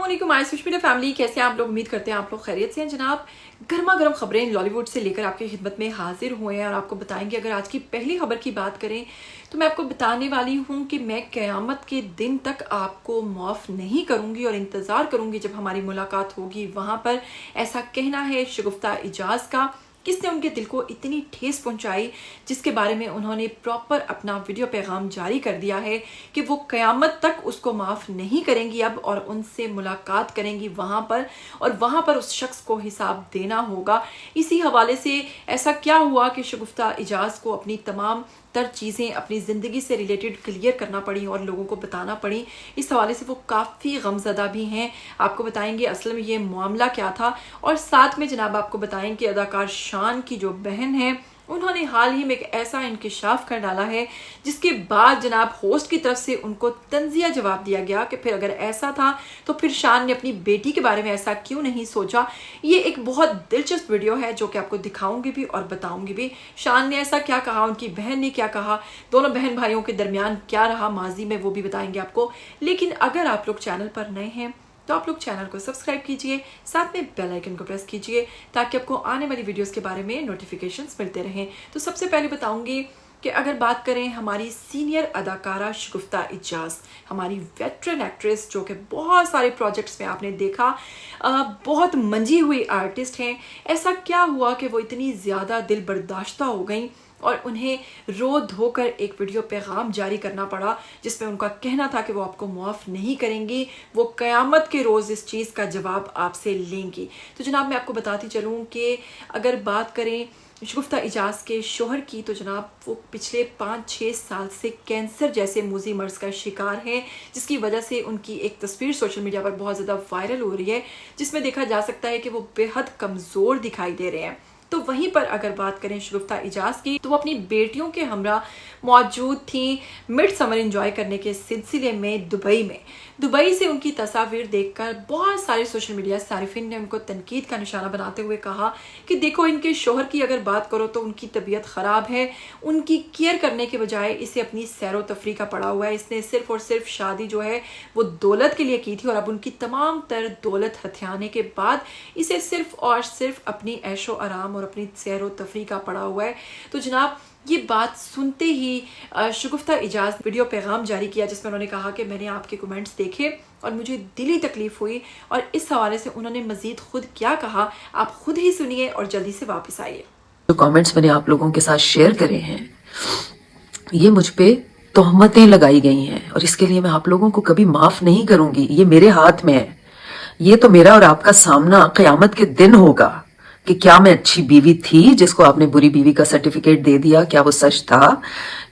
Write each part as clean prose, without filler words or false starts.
अस्सलामुअलैकुम social media family, कैसे हैं आप लोग। उम्मीद करते हैं आप लोग खैरियत से हैं जनाब। गर्मा गर्म खबरें लॉलीवुड से लेकर आपकी खिदमत में हाजिर हुए हैं और आपको बताएंगे। अगर आज की पहली खबर की बात करें तो मैं आपको बताने वाली हूं कि मैं क़यामत के दिन तक आपको माफ़ नहीं करूंगी और इंतज़ार करूंगी जब हमारी मुलाकात होगी वहां पर। ऐसा कहना है शगुफ्ता इजाज का। किसने उनके दिल को इतनी ठेस पहुंचाई जिसके बारे में उन्होंने प्रॉपर अपना वीडियो पैगाम जारी कर दिया है कि वो क़यामत तक उसको माफ़ नहीं करेंगी अब, और उनसे मुलाकात करेंगी वहाँ पर, और वहाँ पर उस शख्स को हिसाब देना होगा। इसी हवाले से ऐसा क्या हुआ कि शगुफ्ता इजाज़ को अपनी तमाम तर चीज़ें अपनी ज़िंदगी से रिलेटेड क्लियर करना पड़ी और लोगों को बताना पड़ी। इस हवाले से वो काफ़ी गमज़दा भी हैं। आपको बताएंगे असल में ये मामला क्या था, और साथ में जनाब आपको बताएंगे कि अदाकार शान की जो बहन है उन्होंने हाल ही में एक ऐसा इंकिशाफ कर डाला है जिसके बाद जनाब होस्ट की तरफ से उनको तंजिया जवाब दिया गया कि फिर अगर ऐसा था तो फिर शान ने अपनी बेटी के बारे में ऐसा क्यों नहीं सोचा। ये एक बहुत दिलचस्प वीडियो है जो कि आपको दिखाऊंगी भी और बताऊंगी भी। शान ने ऐसा क्या कहा, उनकी बहन ने क्या कहा, दोनों बहन भाइयों के दरमियान क्या रहा माजी में, वो भी बताएंगे आपको। लेकिन अगर आप लोग चैनल पर नए हैं तो आप लोग चैनल को सब्सक्राइब कीजिए, साथ में बेल आइकन को प्रेस कीजिए ताकि आपको आने वाली वीडियोस के बारे में नोटिफिकेशंस मिलते रहें। तो सबसे पहले बताऊंगी कि अगर बात करें हमारी सीनियर अदाकारा शगुफ्ता इजाज़, हमारी वेटरन एक्ट्रेस जो कि बहुत सारे प्रोजेक्ट्स में आपने देखा, बहुत मंजी हुई आर्टिस्ट हैं। ऐसा क्या हुआ कि वो इतनी ज़्यादा दिल बर्दाश्ता हो गई और उन्हें रो धोकर एक वीडियो पैगाम जारी करना पड़ा जिसमें उनका कहना था कि वो आपको माफ़ नहीं करेंगी, वो क़यामत के रोज़ इस चीज़ का जवाब आपसे लेंगी। तो जनाब मैं आपको बताती चलूँ कि अगर बात करें शगुफ्ता इजाज़ के शोहर की तो जनाब वो पिछले 5-6 साल से कैंसर जैसे मूजी मर्ज का शिकार हैं, जिसकी वजह से उनकी एक तस्वीर सोशल मीडिया पर बहुत ज़्यादा वायरल हो रही है जिसमें देखा जा सकता है कि वो बेहद कमज़ोर दिखाई दे रहे हैं। तो वहीं पर अगर बात करें शगुफ्ता इजाज़ की तो वो अपनी बेटियों के हमरा मौजूद थी मिड समर एंजॉय करने के सिलसिले में दुबई से उनकी तस्वीर देखकर बहुत सारे सोशल मीडिया सारिफिन ने उनको तनकीद का निशाना बनाते हुए कहा कि देखो इनके शोहर की अगर बात करो तो उनकी तबीयत ख़राब है, उनकी केयर करने के बजाय इसे अपनी सैरो तफरी का पड़ा हुआ है। इसने सिर्फ और सिर्फ शादी जो है वो दौलत के लिए की थी और अब उनकी तमाम तर दौलत हथियाने के बाद इसे सिर्फ और सिर्फ अपनी ऐशो आराम और अपनी सैरो तफरी का पड़ा हुआ है। तो जनाब ये बात सुनते ही शगुफ्ता इजाज़ वीडियो पैगाम जारी किया जिसमें उन्होंने कहा कि मैंने आपके कमेंट्स देखे और मुझे दिली तकलीफ हुई, और इस हवाले से उन्होंने मजीद खुद क्या कहा आप खुद ही सुनिए और जल्दी से वापस आइए। जो कमेंट्स मैंने आप लोगों के साथ शेयर करे हैं ये मुझ पे तोहमतें लगाई गई हैं और इसके लिए मैं आप लोगों को कभी माफ नहीं करूंगी। ये मेरे हाथ में है। ये तो मेरा और आपका सामना क़यामत के दिन होगा कि क्या मैं अच्छी बीवी थी जिसको आपने बुरी बीवी का सर्टिफिकेट दे दिया, क्या वो सच था?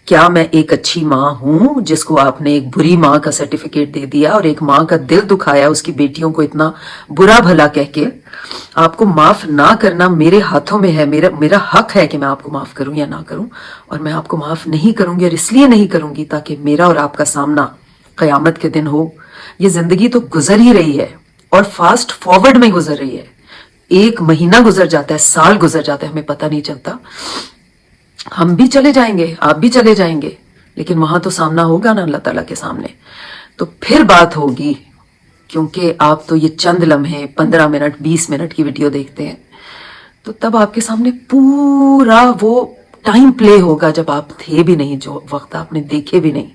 क्या मैं एक अच्छी माँ हूं जिसको आपने एक बुरी माँ का सर्टिफिकेट दे दिया और एक माँ का दिल दुखाया उसकी बेटियों को इतना बुरा भला कह के? आपको माफ ना करना मेरे हाथों में है। मेरा हक है कि मैं आपको माफ करूं या ना करूं, और मैं आपको माफ नहीं करूंगी और इसलिए नहीं करूंगी ताकि मेरा और आपका सामना क़यामत के दिन हो। ये जिंदगी तो गुजर ही रही है और फास्ट फॉरवर्ड में गुजर रही है। एक महीना गुजर जाता है, साल गुजर जाता है, हमें पता नहीं चलता। हम भी चले जाएंगे, आप भी चले जाएंगे, लेकिन वहां तो सामना होगा ना अल्लाह ताला के सामने। तो फिर बात होगी, क्योंकि आप तो ये चंद लम्हे 15 मिनट 20 मिनट की वीडियो देखते हैं, तो तब आपके सामने पूरा वो टाइम प्ले होगा जब आप थे भी नहीं, जो वक्त आपने देखे भी नहीं।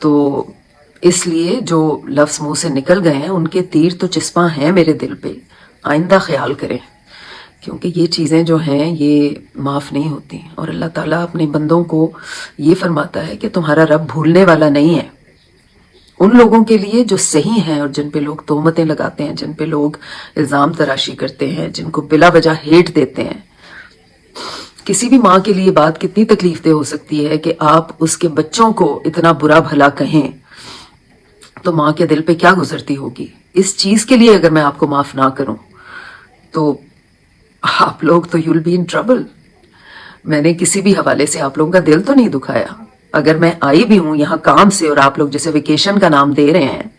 तो इसलिए जो लफ्ज़ मुंह से निकल गए हैं उनके तीर तो चिस्पा हैं मेरे दिल पे। आइंदा ख्याल करें, क्योंकि ये चीज़ें जो हैं ये माफ़ नहीं होती। और अल्लाह ताला अपने बंदों को ये फरमाता है कि तुम्हारा रब भूलने वाला नहीं है। उन लोगों के लिए जो सही हैं और जिन पे लोग तोहमतें लगाते हैं, जिन पे लोग इल्ज़ाम तराशी करते हैं, जिनको बिला वजह हेट देते हैं। किसी भी माँ के लिए बात कितनी तकलीफ दे हो सकती है कि आप उसके बच्चों को इतना बुरा भला कहें, तो माँ के दिल पे क्या गुजरती होगी। इस चीज के लिए अगर मैं आपको माफ ना करूं तो आप लोग तो यूल बी इन ट्रबल। मैंने किसी भी हवाले से आप लोगों का दिल तो नहीं दुखाया। अगर मैं आई भी हूं यहाँ काम से और आप लोग जैसे वेकेशन का नाम दे रहे हैं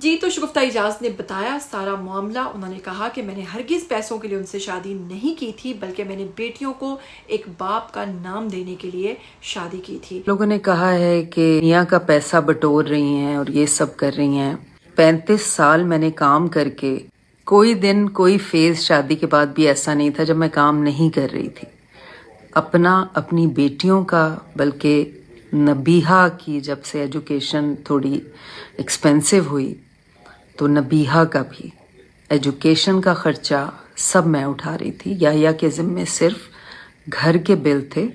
जी, तो शगुफ्ता इजाज़ ने बताया सारा मामला। उन्होंने कहा कि मैंने हरगिज़ पैसों के लिए उनसे शादी नहीं की थी, बल्कि मैंने बेटियों को एक बाप का नाम देने के लिए शादी की थी। लोगों ने कहा है कि दुनिया का पैसा बटोर रही हैं और ये सब कर रही हैं। 35 साल मैंने काम करके कोई दिन कोई फेज शादी के बाद भी ऐसा नहीं था जब मैं काम नहीं कर रही थी. अपनी बेटियों का, बल्कि नबीहा की जब से एजुकेशन थोड़ी एक्सपेंसिव हुई तो नबीहा का भी एजुकेशन का खर्चा सब मैं उठा रही थी. याहिया के ज़िम्मे सिर्फ घर के बिल थे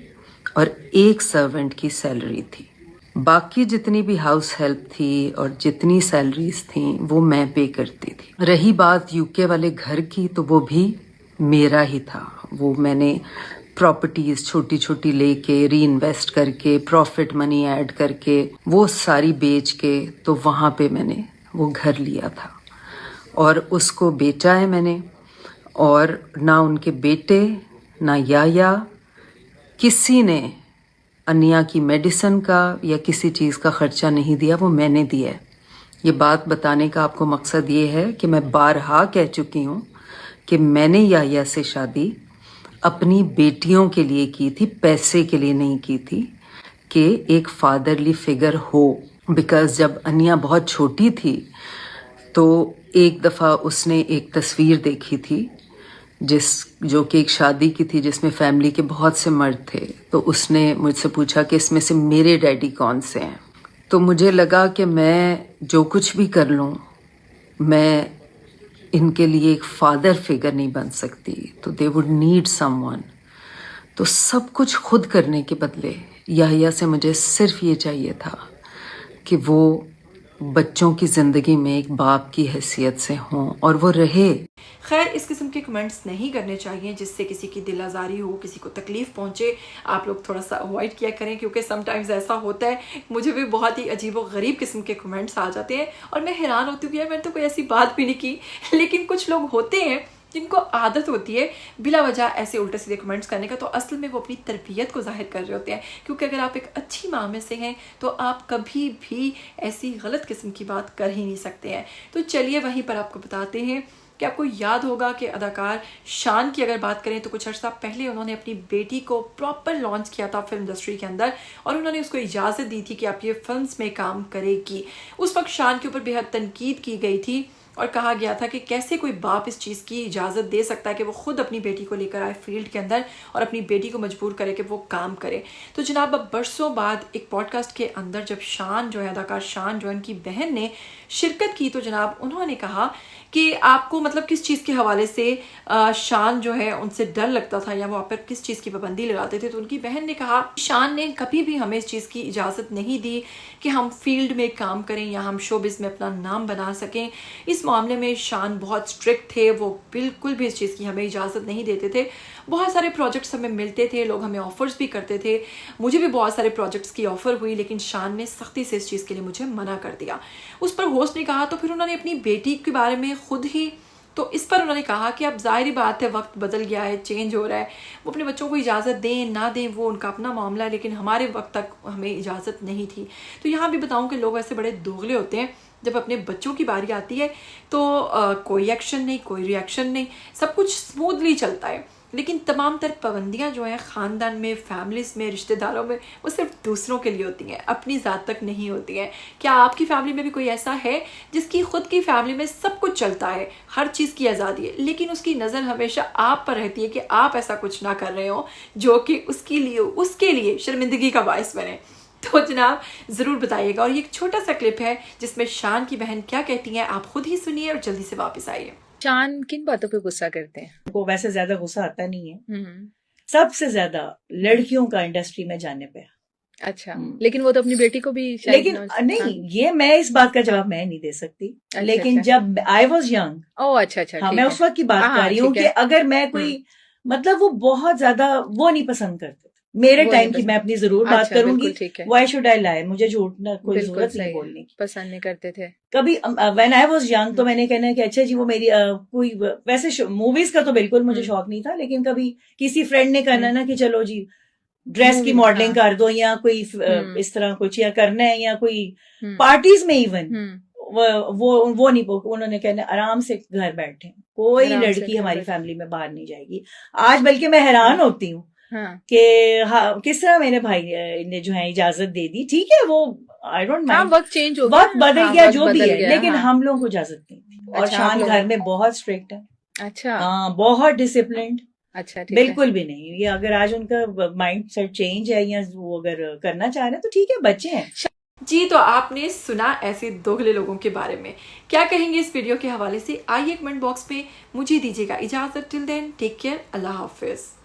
और एक सर्वेंट की सैलरी थी. बाकी जितनी भी हाउस हेल्प थी और जितनी सैलरीज थी वो मैं पे करती थी. रही बात यूके वाले घर की, तो वो भी मेरा ही था. वो मैंने प्रॉपर्टीज छोटी छोटी लेके, री इन्वेस्ट करके, प्रॉफिट मनी ऐड करके, वो सारी बेच के, तो वहाँ पे मैंने वो घर लिया था और उसको बेचा है मैंने. और ना उनके बेटे ना याया किसी ने अनिया की मेडिसिन का या किसी चीज़ का खर्चा नहीं दिया, वो मैंने दिया है. ये बात बताने का आपको मकसद ये है कि मैं बारहा कह चुकी हूँ कि मैंने याया से शादी अपनी बेटियों के लिए की थी, पैसे के लिए नहीं की थी कि एक फादरली फिगर हो. बिकॉज जब अनिया बहुत छोटी थी तो एक दफ़ा उसने एक तस्वीर देखी थी जो कि एक शादी की थी जिसमें फैमिली के बहुत से मर्द थे. तो उसने मुझसे पूछा कि इसमें से मेरे डैडी कौन से हैं. तो मुझे लगा कि मैं जो कुछ भी कर लूँ, मैं इनके लिए एक फादर फिगर नहीं बन सकती. तो दे वुड नीड समवन. तो सब कुछ खुद करने के बदले याहिया से मुझे सिर्फ ये चाहिए था कि वो बच्चों की ज़िंदगी में एक बाप की हैसियत से हों और वो रहे. खैर, इस किस्म के कमेंट्स नहीं करने चाहिए जिससे किसी की दिल आज़ारी हो, किसी को तकलीफ़ पहुंचे. आप लोग थोड़ा सा अवॉइड किया करें, क्योंकि समटाइम्स ऐसा होता है. मुझे भी बहुत ही अजीब व गरीब किस्म के कमेंट्स आ जाते हैं और मैं हैरान होती हूँ कि यार मैंने तो कोई ऐसी बात भी नहीं की. लेकिन कुछ लोग होते हैं जिनको आदत होती है बिला वजह ऐसे उल्टे सीधे कमेंट्स करने का. तो असल में वो अपनी तरबियत को जाहिर कर रहे होते हैं, क्योंकि अगर आप एक अच्छी माँ में से हैं तो आप कभी भी ऐसी गलत किस्म की बात कर ही नहीं सकते हैं. तो चलिए वहीं पर आपको बताते हैं कि आपको याद होगा कि अदाकार शान की अगर बात करें तो कुछ अर्सा पहले उन्होंने अपनी बेटी को प्रॉपर लॉन्च किया था फिल्म इंडस्ट्री के अंदर और उन्होंने उसको इजाज़त दी थी कि आप ये फिल्म्स में काम करेगी. उस वक्त शान के ऊपर बेहद तनकीद की गई थी और कहा गया था कि कैसे कोई बाप इस चीज़ की इजाज़त दे सकता है कि वो खुद अपनी बेटी को लेकर आए फील्ड के अंदर और अपनी बेटी को मजबूर करे कि वो काम करे. तो जनाब, अब बरसों बाद एक पॉडकास्ट के अंदर जब शान जो है, अदाकार शान जो है, उनकी बहन ने शिरकत की, तो जनाब उन्होंने कहा कि आपको मतलब किस चीज़ के हवाले से शान जो है उनसे डर लगता था या वो आप पर किस चीज़ की पाबंदी लगाते थे. तो उनकी बहन ने कहा शान ने कभी भी हमें इस चीज़ की इजाज़त नहीं दी कि हम फील्ड में काम करें या हम शोबिज़ में अपना नाम बना सकें. इस मामले में शान बहुत स्ट्रिक्ट थे, वो बिल्कुल भी इस चीज़ की हमें इजाज़त नहीं देते थे. बहुत सारे प्रोजेक्ट्स हमें मिलते थे, लोग हमें ऑफर्स भी करते थे. मुझे भी बहुत सारे प्रोजेक्ट्स की ऑफ़र हुई, लेकिन शान ने सख्ती से इस चीज़ के लिए मुझे मना कर दिया. उस पर होस्ट ने कहा तो फिर उन्होंने अपनी बेटी के बारे में खुद ही, तो इस पर उन्होंने कहा कि अब ज़ाहिर बात है वक्त बदल गया है, चेंज हो रहा है, वो अपने बच्चों को इजाज़त दें ना दें वो उनका अपना मामला है, लेकिन हमारे वक्त तक हमें इजाज़त नहीं थी. तो यहाँ भी बताऊँ कि लोग ऐसे बड़े दोगले होते हैं, जब अपने बच्चों की बारी आती है तो कोई एक्शन नहीं, कोई रिएक्शन नहीं, सब कुछ स्मूथली चलता है. लेकिन तमाम तर पाबंदियाँ जो हैं ख़ानदान में, फैमिलीज़ में, रिश्तेदारों में, वो सिर्फ दूसरों के लिए होती हैं, अपनी ज़ात तक नहीं होती हैं. क्या आपकी फैमिली में भी कोई ऐसा है जिसकी ख़ुद की फैमिली में सब कुछ चलता है, हर चीज़ की आज़ादी है, लेकिन उसकी नज़र हमेशा आप पर रहती है कि आप ऐसा कुछ ना कर रहे हो जो कि उसके लिए शर्मिंदगी का बायस बने? तो जनाब ज़रूर बताइएगा. और ये एक छोटा सा क्लिप है जिसमें शान की बहन क्या कहती हैं, आप खुद ही सुनिए और जल्दी से वापस आइए. शान किन बातों पे गुस्सा करते हैं? को वैसे ज्यादा गुस्सा आता नहीं है, सबसे ज्यादा लड़कियों का इंडस्ट्री में जाने पे. अच्छा, लेकिन वो तो अपनी बेटी को भी लेकिन नहीं, ये मैं इस बात का जवाब मैं नहीं दे सकती. लेकिन जब आई वॉज यंग, अच्छा, मैं उस वक्त की बात कर रही हूँ कि अगर मैं कोई मतलब वो बहुत ज्यादा वो नहीं पसंद करते मेरे टाइम की, मैं अपनी जरूर बात करूंगी. व्हाई शुड आई लाई, मुझे झूठ ना कोई जरूरत नहीं बोलने की. पसंद नहीं करते थे कभी. व्हेन आई वाज यंग तो मैंने कहना कि अच्छा जी वो मेरी कोई वैसे मूवीज का तो बिल्कुल मुझे शौक नहीं था, लेकिन कभी किसी फ्रेंड ने कहना ना कि चलो जी ड्रेस की मॉडलिंग कर दो या कोई इस तरह कुछ या करना है या कोई पार्टीज में इवन वो नहीं, उन्होंने कहना आराम से घर बैठे, कोई लड़की हमारी फैमिली में बाहर नहीं जाएगी. आज बल्कि मैं हैरान होती हूँ हाँ کہ ہاں کس طرح میرے بھائی نے جو ہے اجازت دے دی, ٹھیک ہے وہ آئی ڈونٹ ہاں مائنڈ, وقت چینج ہو گیا, وقت بدل ہاں، گیا وقت جو بھی بدل ہے, گیا، لیکن ہاں۔ ہم لوگوں کو اجازت نہیں تھی. اور اچھا، آپ شان لوگ- گھر میں بہت اسٹرکٹ ہے, اچھا ہاں بہت ڈسپلنڈ, اچھا ٹھیک ہے، بالکل بھی نہیں. یہ اگر آج ان کا مائنڈ سیٹ چینج ہے یا وہ اگر کرنا چاہ رہے ہیں تو ٹھیک ہے, بچے ہیں. جی تو آپ نے سنا ایسے دوگلے لوگوں کے بارے میں, کیا کہیں گے اس ویڈیو کے حوالے سے؟ آئیے کمنٹ باکس میں مجھے دیجیے گا اجازت. ٹل دین ٹیک کیئر, اللہ حافظ.